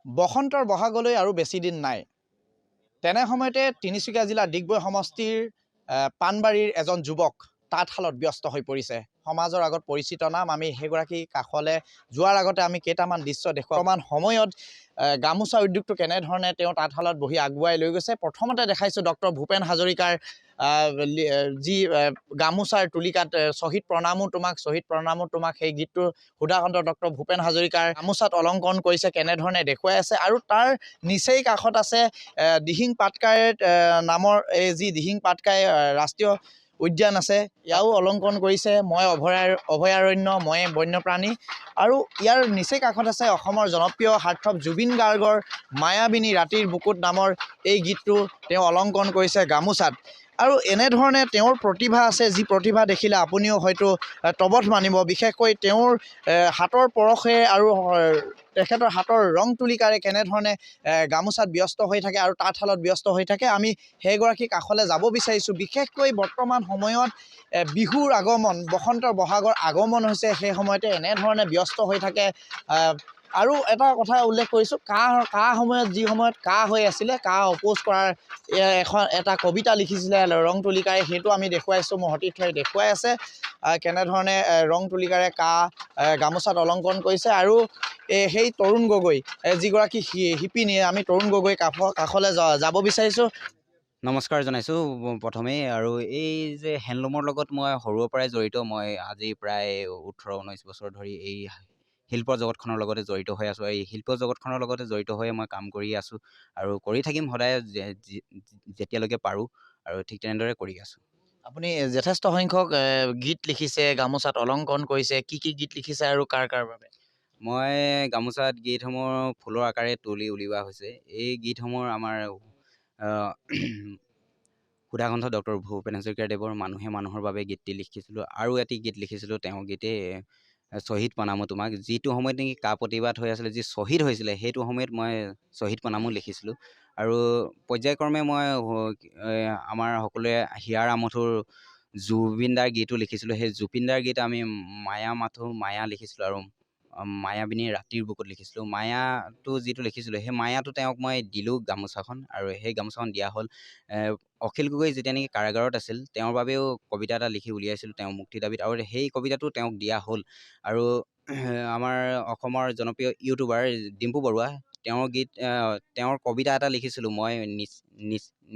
বসন্তৰ বহাগলৈ আৰু বেছি দিন নাই। তেনে সময়তে তিনিচুকীয়া জিলাৰ ডিগবৈ সমষ্টিৰ পাণবাৰীৰ এজন যুৱক তাঁতশালত ব্যস্ত হৈ পৰিছে। সমাজৰ আগত পৰিচিত নাম। আমি সেইগৰাকী কাষলৈ যোৱাৰ আগতে আমি কেইটামান দৃশ্য দেখুৱাম। বৰ্তমান সময়ত গামোচা উদ্যোগটো কেনেধৰণে তেওঁ তাঁতশালত বহি আগুৱাই লৈ গৈছে। প্ৰথমতে দেখাইছোঁ ডক্টৰ ভূপেন হাজৰিকাৰ যি গামোচাৰ তুলিকাত শ্বহীদ প্ৰণামো তোমাক সেই গীতটো সুধাকণ্ঠ ডক্টৰ ভূপেন হাজৰিকাৰ গামোচাত অলংকৰণ কৰিছে কেনেধৰণে দেখুৱাই আছে। আৰু তাৰ নিচেই কাষত আছে দিহিং পাটকাই নামৰ এই যি দিহিং পাটকাই ৰাষ্ট্ৰীয় উদ্যান আছে, ইয়াও অলংকৰণ কৰিছে। মই অভয়াৰণ্য, মই বন্যপ্ৰাণী। আৰু ইয়াৰ নিচেই কাষত আছে অসমৰ জনপ্ৰিয় হাৰ্টথ্ৰব জুবিন গাৰ্গৰ মায়াবিনী ৰাতিৰ বুকুত নামৰ এই গীতটো তেওঁ অলংকৰণ কৰিছে গামোচাত। আৰু এনেধৰণে তেওঁৰ প্ৰতিভা আছে, যি প্ৰতিভা দেখিলে আপুনিও হয়তো তবধ মানিব। বিশেষকৈ তেওঁৰ হাতৰ পৰশে আৰু তেখেতৰ হাতৰ ৰং তুলিকাৰে কেনেধৰণে গামোচাত ব্যস্ত হৈ থাকে আৰু তাঁতশালত ব্যস্ত হৈ থাকে, আমি সেইগৰাকী কাষলৈ যাব বিচাৰিছোঁ। বিশেষকৈ বৰ্তমান সময়ত বিহুৰ আগমন, বসন্তৰ বহাগৰ আগমন হৈছে, সেই সময়তে এনেধৰণে ব্যস্ত হৈ থাকে। আৰু এটা কথা উল্লেখ কৰিছোঁ, কাহ সময়ত যি সময়ত কাহ হৈ আছিলে, কাহ অপ'জ কৰাৰ এটা কবিতা লিখিছিলে ৰং তুলিকাৰে, সেইটো আমি দেখুৱাইছোঁ। মোৰ সতীৰ্থই দেখুৱাই আছে কেনেধৰণে ৰং তুলিকাৰে গামোচাত অলংকৰণ কৰিছে। আৰু সেই তৰুণ গগৈ যিগৰাকী শিপিনী, আমি তৰুণ গগৈ কাষলৈ যাব বিচাৰিছোঁ। নমস্কাৰ জনাইছোঁ প্ৰথমেই। আৰু এই যে হেণ্ডলুমৰ লগত মই সৰুৰে পৰাই জড়িত। মই আজি প্ৰায় 18-19 বছৰ ধৰি এই শিল্প জগতখনৰ লগতে জড়িত হৈ আছোঁ। এই শিল্প জগতখনৰ লগতে জড়িত হৈ মই কাম কৰি আছোঁ আৰু কৰি থাকিম সদায় যেতিয়ালৈকে পাৰোঁ, আৰু ঠিক তেনেদৰে কৰি আছোঁ। আপুনি যথেষ্ট সংখ্যক গীত লিখিছে, গামোচাত অলংকৰণ কৰিছে। কি গীত লিখিছে আৰু কাৰ বাবে? মই গামোচাত গীতসমূহ ফুলৰ আকাৰে তুলি উলিওৱা হৈছে। এই গীতসমূহ আমাৰ সুধাকণ্ঠ ডক্টৰ ভূপেন হাজৰিকাদেৱৰ মানুহে মানুহৰ বাবে গীতটি লিখিছিলোঁ। আৰু এটি গীত লিখিছিলোঁ, তেওঁৰ গীতে শ্বহীদ প্ৰণামো তোমাক। যিটো সময়ত নেকি প্ৰতিবাদ হৈ আছিলে, যি শ্বহীদ হৈছিলে, সেইটো সময়ত মই শ্বহীদ প্ৰণামো লিখিছিলোঁ। আৰু পৰ্যায়ক্ৰমে মই আমাৰ সকলোৱে হিয়াৰ আমঠুৰ জুবিনদাৰ গীতো লিখিছিলোঁ। সেই জুবিনদাৰ গীত আমি মায়া মাথো মায়া লিখিছিলোঁ, আৰু মায়াবিনী ৰাতিৰ বুকুত লিখিছিলোঁ। মায়াটো যিটো লিখিছিলোঁ, সেই মায়াটো তেওঁক মই দিলোঁ গামোচাখন, আৰু সেই গামোচাখন দিয়া হ'ল। অখিল গগৈ যেতিয়া নেকি কাৰাগাৰত আছিল, তেওঁৰ বাবেও কবিতা এটা লিখি উলিয়াইছিলোঁ তেওঁ মুক্তি দাবীত, আৰু সেই কবিতাটো তেওঁক দিয়া হ'ল। আৰু আমাৰ অসমৰ জনপ্ৰিয় ইউটিউবাৰ ডিম্পু বৰুৱা, তেওঁৰ কবিতা এটা লিখিছিলোঁ মই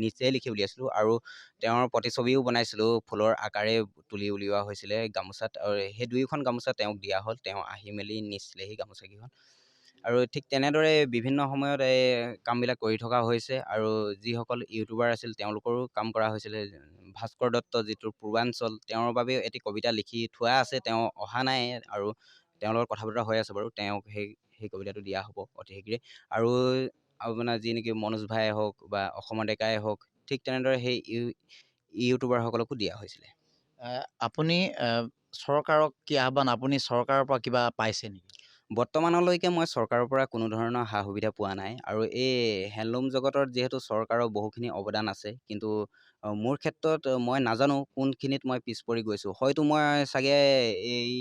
নিজে লিখি উলিয়াইছিলোঁ। আৰু তেওঁৰ প্ৰতিছবিও বনাইছিলোঁ, ফুলৰ আকাৰে তুলি উলিওৱা হৈছিলে গামোচাত। আৰু সেই দুয়োখন গামোচা তেওঁক দিয়া হ'ল, তেওঁ আহি মেলি নিছিলেহি গামোচাকেইখন। আৰু ঠিক তেনেদৰে বিভিন্ন সময়ত এই কামবিলাক কৰি থকা হৈছে। আৰু যিসকল ইউটিউবাৰ আছিল তেওঁলোকৰো কাম কৰা হৈছিলে। ভাস্কৰ দত্ত, যিটো পূৰ্বাঞ্চল, তেওঁৰ বাবেও এটি কবিতা লিখি থোৱা আছে। তেওঁ অহা নাই, আৰু তেওঁৰ লগত কথা বতৰা হৈ আছে বাৰু। তেওঁক সেই কবিতাটো দিয়া হ'ব অতি শীঘ্ৰে। আৰু আপোনাৰ যি নেকি মনোজ ভাই হওক বা অসমৰ ডেকাই হওক, ঠিক তেনেদৰে সেই ইউটিউবাৰসকলকো দিয়া হৈছিলে। আপুনি চৰকাৰক কি আহ্বান, আপুনি চৰকাৰৰ পৰা কিবা পাইছে নেকি? বৰ্তমানলৈকে মই চৰকাৰৰ পৰা কোনো ধৰণৰ সা সুবিধা পোৱা নাই। আৰু এই হেণ্ডলুম জগতত যিহেতু চৰকাৰৰ বহুখিনি অৱদান আছে, কিন্তু মোৰ ক্ষেত্ৰত মই নাজানো কোনখিনিত মই পিছ পৰি গৈছোঁ। হয়তো মই চাগে এই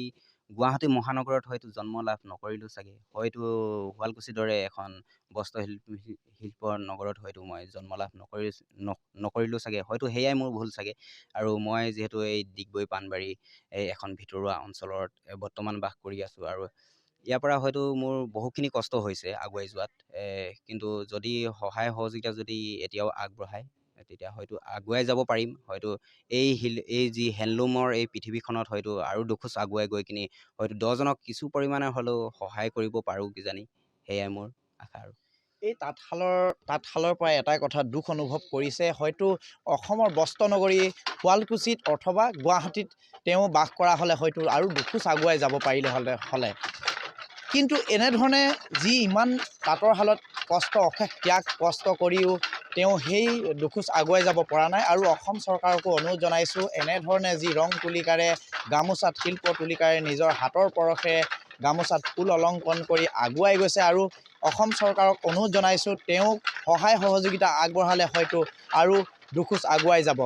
গুৱাহাটী মহানগৰত হয়তো জন্ম লাভ নকৰিলোঁ চাগে। হয়তো শুৱালকুছিৰ দৰে এখন শিল্প নগৰত হয়তো মই জন্ম লাভ নকৰিলোঁ চাগে। হয়তো সেয়াই মোৰ ভুল চাগে। আৰু মই যিহেতু এই ডিগবৈ পাণবাৰী এখন ভিতৰুৱা অঞ্চলত বৰ্তমান বাস কৰি আছোঁ, আৰু ইয়াৰ পৰা হয়তো মোৰ বহুখিনি কষ্ট হৈছে আগুৱাই যোৱাত। কিন্তু যদি সহায় সহযোগিতা যদি এতিয়াও আগবঢ়ায়, তেতিয়া হয়তো আগুৱাই যাব পাৰিম। হয়তো এই যি হেণ্ডলুমৰ এই পৃথিৱীখনত হয়তো আৰু দুখোজ আগুৱাই গৈ কিনি হয়তো 10জনক কিছু পৰিমাণে হ'লেও সহায় কৰিব পাৰোঁ কিজানি। সেয়াই মোৰ আশা। আৰু এই তাঁতশালৰ পৰা এটাই কথা দুখ অনুভৱ কৰিছে, হয়তো অসমৰ বস্ত্ৰনগৰী শুৱালকুছিত অথবা গুৱাহাটীত তেওঁ বাস কৰা হ'লে হয়তো আৰু দুখোজ আগুৱাই যাব পাৰিলে হ'লে। কিন্তু এনেধৰণে যি ইমান তাঁতৰ শালত অশেষ ত্যাগ কষ্ট কৰিও তেওঁ সেই দুখোজ আগুৱাই যাব পৰা নাই। আৰু অসম চৰকাৰকো অনুৰোধ জনাইছোঁ, এনেধৰণে যি ৰং তুলিকাৰে গামোচাত শিল্প তুলিকাৰে নিজৰ হাতৰ পৰশে গামোচাত ফুল অলংকৰণ কৰি আগুৱাই গৈছে। আৰু অসম চৰকাৰক অনুৰোধ জনাইছোঁ, তেওঁক সহায় সহযোগিতা আগবঢ়ালে হয়তো আৰু দুখোজ আগুৱাই যাব।